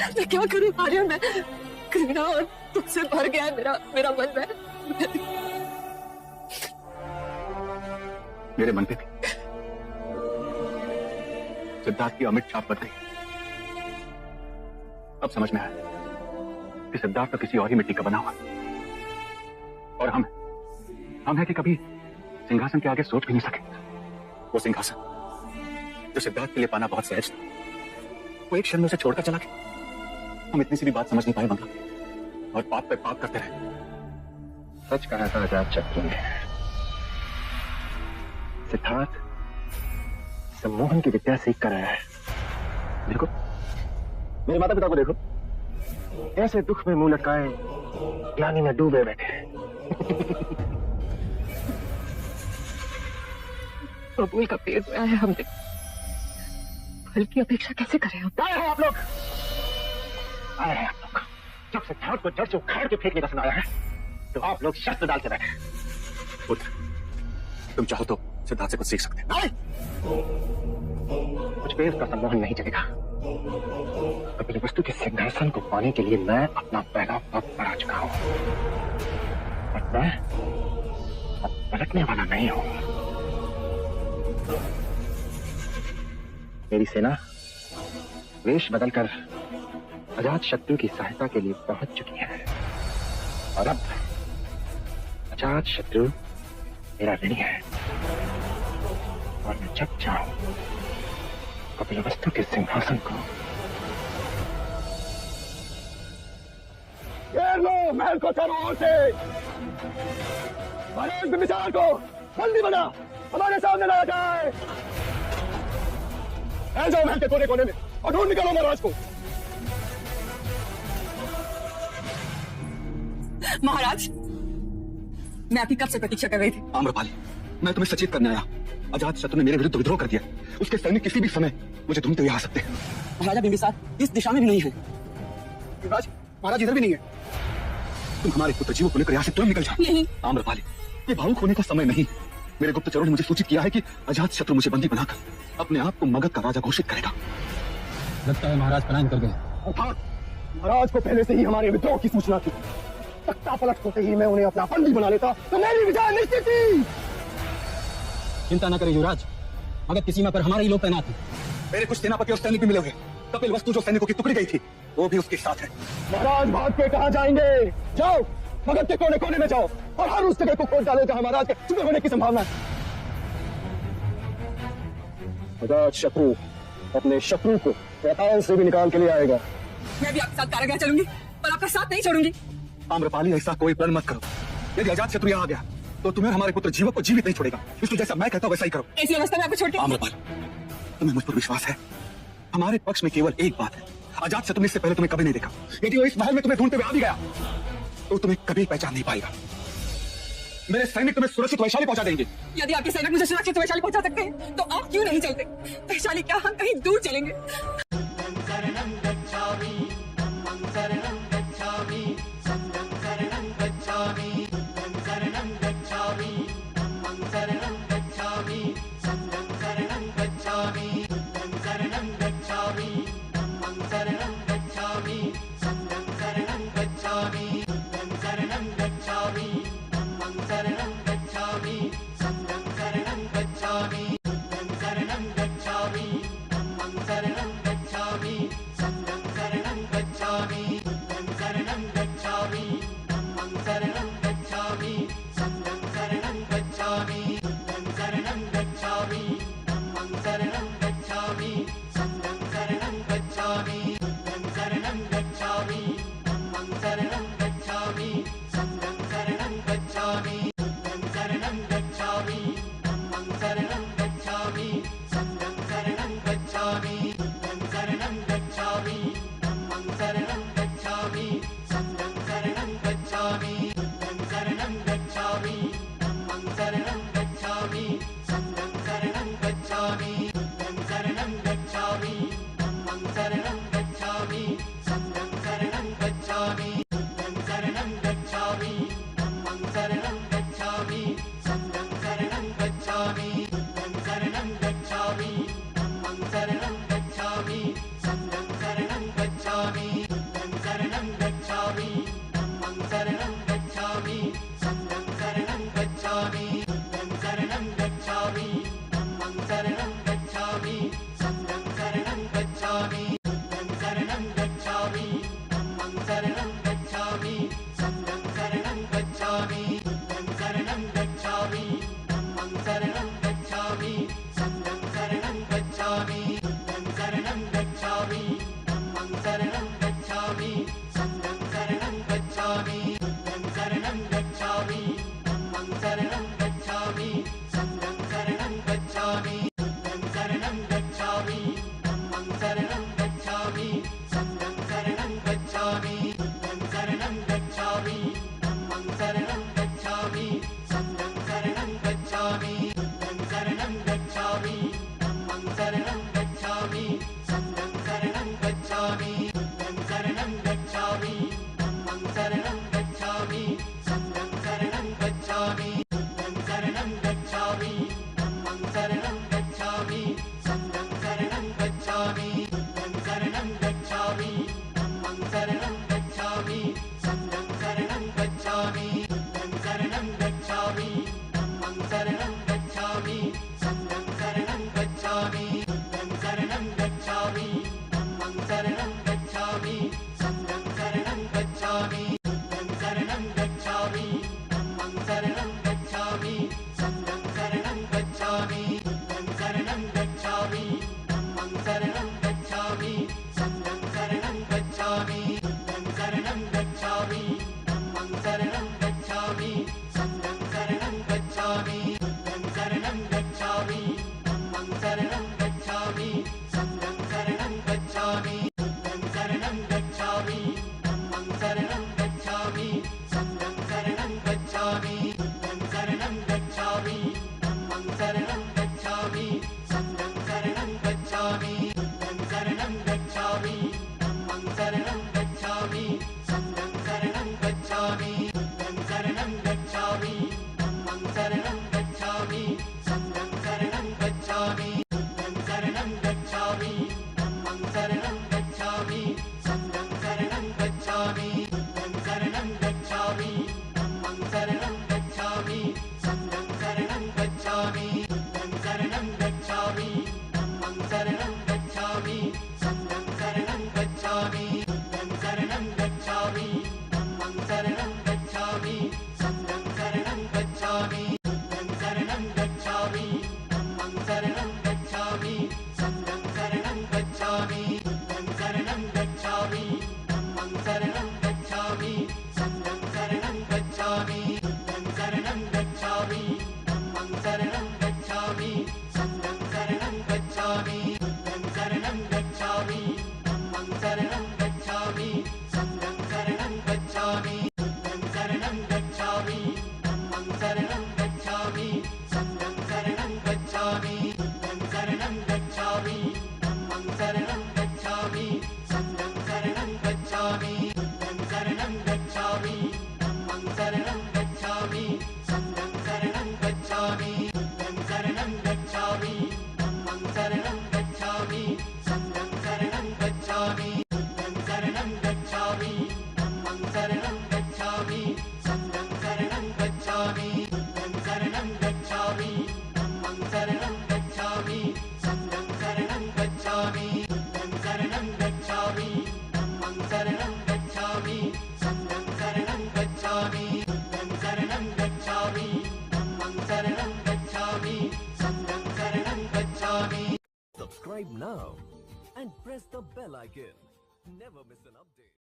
मैं क्या करूं आर्यन, मैं घृणा और तुझसे भर गया है मेरा मेरा मन में। मेरे मन पे भी सिद्धार्थ की अमिट छाप बन गई। अब समझ में आया कि सिद्धार्थ तो किसी और ही मिट्टी का बना हुआ, और हम है कि कभी सिंहासन के आगे सोच भी नहीं सके। वो सिंहासन जो सिद्धार्थ के लिए पाना बहुत सहज था, वो एक क्षण में उसे छोड़कर चला गया। हम इतनी सी भी बात समझ नहीं पाए मंगला, और पाप पे पाप करते रहे। सच कहा था अजातशत्रु ने। सिद्धार्थ सम्मोहन की विद्या सीख कर आया है। देखो, मेरे माता पिता को देखो, ऐसे दुख में मुंह लटकाए ग्लानि में डूबे बैठे। बबूल का पेट में आया, हमने फल की अपेक्षा कैसे करें हम? आए हैं आप लोग, आए हैं आप लोग। जब सिद्धार्थ को जड़ से उखाड़ के फेंकने का सुनाया है, तो आप लोग शस्त्र डाल के बैठे। पुत्र, तुम चाहो तो सिद्धार्थ से कुछ सीख सकते हैं। कुछ पेड़ का सम्मोहन नहीं चलेगा। अपनी वस्तु के सिंहासन को पाने के लिए मैं अपना पहला पाप बढ़ा चुका हूं, और मैं अब पलटने वाला नहीं हूं। मेरी सेना वेश बदलकर अजातशत्रु की सहायता के लिए पहुंच चुकी है, और अब अजातशत्रु मेरा ऋणी है, और मैं जब चाहूं कपिलवस्तु के सिंहासन को घेर लो, महल को चारों ओर से। हर विचार को बंदी बना हमारे सामने लाया जाए। फैल जाओ महल के कोने कोने में और ढूंढ निकालो महाराज को। महाराज, मैं आपकी कब से प्रतीक्षा कर रही थी। आम्रपाली, मैं तुम्हें सचेत करने आया। अजातशत्रु ने मेरे विरुद्ध विद्रोह कर दिया। उसके सैनिक किसी भी समय मुझे ढूंढते हुए आ सकते हैं। महाराजा बिंबिसार इस दिशा में भी नहीं है। महाराज इधर भी नहीं है। तुम हमारे पुत्र जीवों को लेकर यहाँ से तुरंत निकल जाओ। नहीं आम्रपाली, ये भावुक होने का समय नहीं। मेरे गुप्तचरों ने मुझे सूचित किया है कि अजातशत्रु मुझे बंदी बनाकर अपने आप को मगध का राजा घोषित करेगा। लगता है महाराज पलायन कर गए। महाराज को पहले से ही हमारे विद्रोह की सूचना थी। तख्ता पलट होते ही मैं उन्हें अपना बंदी बना लेता तो मेरी विजय निश्चित थी। चिंता न करें युवराज, मगध की सीमा पर हमारे ही लोग तैनात हैं। मेरे कुछ सेनापति और सैनिक भी मिले हुए। कपिलवस्तु जो सैनिकों की टुकड़ी गई थी, वो भी उसके साथ है। महाराज भाग के कहाँ जाएंगे? जाओ मगध के कोने कोने में जाओ और हर उस जगह को खोज डालो जहाँ महाराज के छुपे होने की संभावना है। अजातशत्रु अपने शत्रु को पैताल से भी निकाल के लिए आएगा। मैं भी आपके साथ कारागार चलूंगी, पर आपका साथ नहीं छोड़ूंगी। आम्रपाली, ऐसा कोई प्रण मत करो। यदि अजातशत्रु यहाँ आ गया तो तुम्हें हमारे पुत्र जीवक को जीवित नहीं छोड़ेगा। इसलिए जैसा मैं कहता हूँ वैसा ही करो। ऐसी अवस्था में आपको छोड़ के आम्रपाली, तुम्हें मुझ पर विश्वास है? हमारे पक्ष में केवल एक बात है, अजातशत्रु ने इससे पहले तुम्हें कभी नहीं देखा। यदि वो इस महल में तुम्हें ढूंढते हुए आ भी गया तो तुम्हें कभी पहचान नहीं पाएगा। मेरे सैनिक तुम्हें सुरक्षित वैशाली पहुंचा देंगे। यदि आपके सैनिक मुझे सुरक्षित वैशाली पहुंचा सकते हैं तो आप क्यों नहीं चलते? वैशाली क्या, हम कहीं दूर चलेंगे। गच्छामि शरणं गच्छामि धम्मं शरणं गच्छामि संघं शरणं गच्छामि शरणं गच्छामि धम्मं शरणं गच्छामि संघं शरणं गच्छामि शरणं गच्छामि धम्मं शरणं गच्छामि संघं शरणं गच्छामि शरणं गच्छामि धम्मं शरणं गच्छामि संघं शरणं गच्छामि शरणं गच्छामि धम्मं शरणं गच्छामि संघं शरणं गच्छामि शरणं गच्छामि धम्मं शरणं गच्छामि संघं शरणं गच्छामि शरणं गच्छामि धम्मं शरणं गच्छामि संघं शरणं गच्छामि शरणं गच्छामि धम्मं शरणं गच्छामि संघं शरणं गच्छामि शरणं गच्छामि धम्मं शरणं गच्छामि संघं शरणं गच्छामि शरणं गच्छामि धम्मं शरणं गच्छामि संघं शरणं गच्छामि शरणं गच्छामि धम्मं शरणं गच्छामि संघं शरणं गच्छामि शरणं गच्छामि धम्मं शरणं गच्छामि संघं शरणं गच्छामि शरणं गच्छामि धम्मं शरणं गच्छामि संघं शरणं गच्छामि शरणं गच्छामि धम्मं शरणं गच्छामि संघं शरणं गच्छामि शरणं गच्छामि धम्मं शरणं गच्छामि संघं शरणं गच्छामि शरणं गच्छामि धम्मं शरणं गच्छामि संघं शरणं गच्छामि शरणं गच्छामि धम्मं शरणं गच्छामि संघं शरणं गच्छामि शरणं गच्छामि धम्मं शरणं गच्छामि संघं शरणं गच्छामि शरणं गच्छामि धम्मं शरणं गच्छामि संघं शरणं गच्छामि शरणं गच्छामि धम्मं शरणं गच्छामि संघं शरणं गच्छामि शरणं गच्छामि धम्मं शरणं गच्छामि संघं शरणं गच्छामि शरणं गच्छामि धम्मं शरणं गच्छामि संघं शरणं गच्छामि शरणं गच्छामि धम्मं शरणं गच्छामि संघं शरणं गच्छामि शरणं गच्छामि धम्मं शरणं गच्छामि संघं शरणं गच्छामि शरणं गच्छामि धम्मं शरणं गच्छामि संघं शरणं गच्छामि शरणं गच्छामि धम्मं शरणं गच्छामि संघं शरणं गच्छामि शरणं गच्छामि धम्मं शरणं गच्छामि संघं शरणं गच्छामि शरणं गच्छामि धम्मं शरणं गच्छामि संघं शरणं गच्छामि शरणं गच्छामि धम्मं शरणं गच्छामि संघं शरणं गच्छामि शरणं गच्छामि धम्मं शरणं गच्छामि संघं शरणं गच्छामि शरणं गच्छामि धम्मं शरणं गच्छामि संघं शरणं गच्छामि शरणं गच्छामि धम्मं शरणं गच्छामि संघं शरणं गच्छामि शरणं गच्छामि धम्मं शरणं गच्छामि संघं शरणं गच्छामि शरणं गच्छामि धम्मं शरणं गच्छामि संघं शरणं गच्छामि शरणं गच्छामि धम्मं शरणं गच्छामि संघं शरणं गच्छामि शरणं गच्छामि धम्मं शरणं गच्छामि संघं शरणं गच्छामि शरणं गच्छामि धम्मं शरणं गच्छामि संघं शरणं गच्छामि शरणं गच्छामि धम्मं शरणं गच्छामि संघं शरणं गच्छामि. Subscribe now and press the bell icon. Never miss an update.